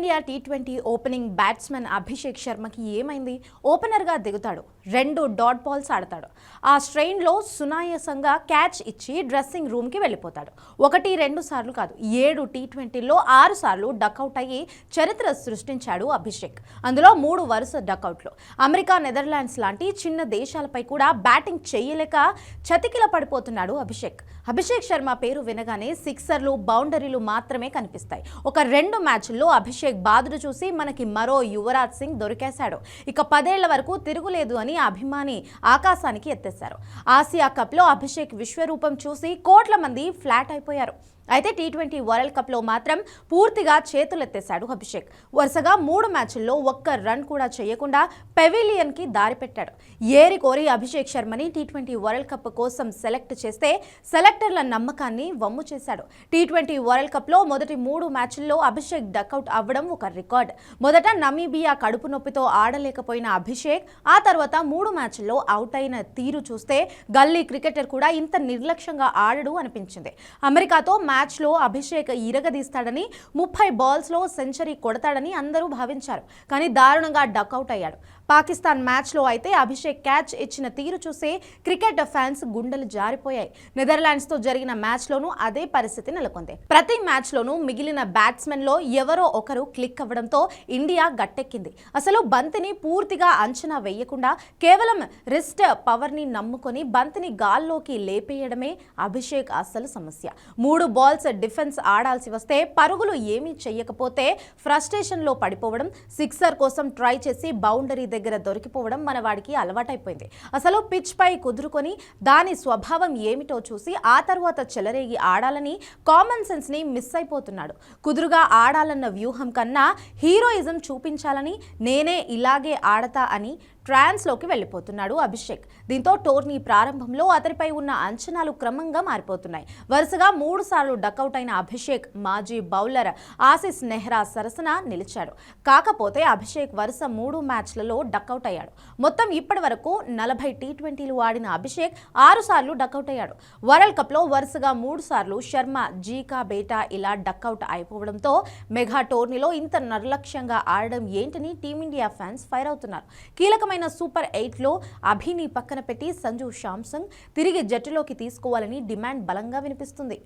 Team India టీ20 opening batsmen Abhishek శర్మకి ఏమైంది? ఓపెనర్గా దిగుతాడు, 2 డాట్ బాల్స్ ఆడతాడు. ఆ స్ట్రెయిన్లో సునాయాసంగా క్యాచ్ ఇచ్చి డ్రెస్సింగ్ రూమ్కి వెళ్ళిపోతాడు. 1-2 సార్లు కాదు, 7 టీ20లో 6 సార్లు డకౌట్ అయ్యి చరిత్ర సృష్టించాడు అభిషేక్. అందులో 3 వరుస డకౌట్లు. అమెరికా, నెదర్లాండ్స్ లాంటి చిన్న దేశాలపై కూడా బ్యాటింగ్ చేయలేక చతికిల పడిపోతున్నాడు అభిషేక్. అభిషేక్ శర్మ పేరు వినగానే సిక్సర్లు, బౌండరీలు మాత్రమే కనిపిస్తాయి. ఒక 2 మ్యాచ్ల్లో అభిషేక్ బాదుడు చూసి మనకి మరో యువరాజ్ సింగ్ దొరికేశాడు. ఇక 10 ఏళ్ల వరకు తిరుగులేదు అని అభిమాని ఆకాశానికి ఎత్తేశారు. ఆసియా కప్లో అభిషేక్ విశ్వరూపం చూసి కోట్ల మంది ఫ్లాట్ అయిపోయారు. అయితే టీ20 వరల్డ్ కప్లో మాత్రం పూర్తిగా చేతులెత్తేశాడు అభిషేక్. వరుసగా 3 మ్యాచ్ల్లో ఒక్క రన్ కూడా చేయకుండా పెవిలియన్కి దారి పెట్టాడు. ఏరి కోరి అభిషేక్ శర్మని టీ20 వరల్డ్ కప్ కోసం సెలెక్ట్ చేస్తే సెలెక్టర్ల నమ్మకాన్ని వమ్ము చేశాడు. టీ20 వరల్డ్ కప్లో మొదటి 3 మ్యాచ్ల్లో అభిషేక్ డకౌట్ అవ్వడం ఒక రికార్డ్. మొదట నమీబియా కడుపు నొప్పితో ఆడలేకపోయిన అభిషేక్ ఆ తర్వాత 3 మ్యాచ్ల్లో అవుట్ అయిన తీరు చూస్తే గల్లీ క్రికెటర్ కూడా ఇంత నిర్లక్ష్యంగా ఆడడు అనిపించింది. అమెరికాతో మ్యాచ్లో అభిషేక్ ఇరగదీస్తాడని, 30 బాల్స్లో సెంచరీ కొడతాడని అందరూ భావించారు. కానీ దారుణంగా డకౌట్ అయ్యాడు. పాకిస్తాన్ మ్యాచ్లో అయితే అభిషేక్ క్యాచ్ ఇచ్చిన తీరు చూసి క్రికెట్ ఫ్యాన్స్ గుండెలు జారిపోయాయి. నెదర్లాండ్స్తో జరిగిన మ్యాచ్లోనూ అదే పరిస్థితి నెలకొంది. ప్రతి మ్యాచ్లోనూ మిగిలిన బ్యాట్స్మెన్లో ఎవరో ఒకరు క్లిక్ అవ్వడంతో ఇండియా గట్టెక్కింది. అసలు బంతిని పూర్తిగా అంచనా వేయకుండా కేవలం రిస్ట్ పవర్ని నమ్ముకొని బంతిని గాల్లోకి లేపేయడమే అభిషేక్ అసలు సమస్య. 3 బాల్స్ డిఫెన్స్ ఆడాల్సి వస్తే పరుగులు ఏమీ చెయ్యకపోతే ఫ్రస్ట్రేషన్లో పడిపోవడం, సిక్సర్ కోసం ట్రై చేసి బౌండరీ దగ్గర దొరికిపోవడం మన వాడికి అలవాటైపోయింది. అసలు పిచ్ పై కుదురుకొని దాని స్వభావం ఏమిటో చూసి ఆ తర్వాత చెలరేగి ఆడాలని కామన్ సెన్స్ ని మిస్ అయిపోతున్నాడు. కుదురుగా ఆడాలన్న వ్యూహం కన్నా హీరోయిజం చూపించాలని, నేనే ఇలాగే ఆడతా అని ట్రాన్స్లోకి వెళ్ళిపోతున్నాడు అభిషేక్. దీంతో టోర్నీ ప్రారంభంలో అతనిపై ఉన్న అంచనాలు క్రమంగా మారిపోతున్నాయి. వరుసగా 3 సార్లు డకౌట్ అయిన అభిషేక్ మాజీ బౌలర్ ఆసిస్ నెహ్రా సరసన నిలిచాడు. కాకపోతే అభిషేక్ వరుస 3 మ్యాచ్లలో డకౌట్ అయ్యాడు. మొత్తం ఇప్పటి వరకు 40 టీ20లు ఆడిన అభిషేక్ 6 సార్లు డకౌట్ అయ్యాడు. వరల్డ్ కప్లో వరుసగా 3 సార్లు శర్మ, జీకా, బేటా ఇలా డకౌట్ అయిపోవడంతో మెగా టోర్నీలో ఇంత నిర్లక్ష్యంగా ఆడడం ఏంటని టీమిండియా ఫ్యాన్స్ ఫైర్ అవుతున్నారు. కీలకమైన సూపర్ 8లో అభిని పక్కన పెట్టి సంజు శాంసంగ్ తిరిగి జట్టులోకి తీసుకోవాలని డిమాండ్ బలంగా వినిపిస్తుంది.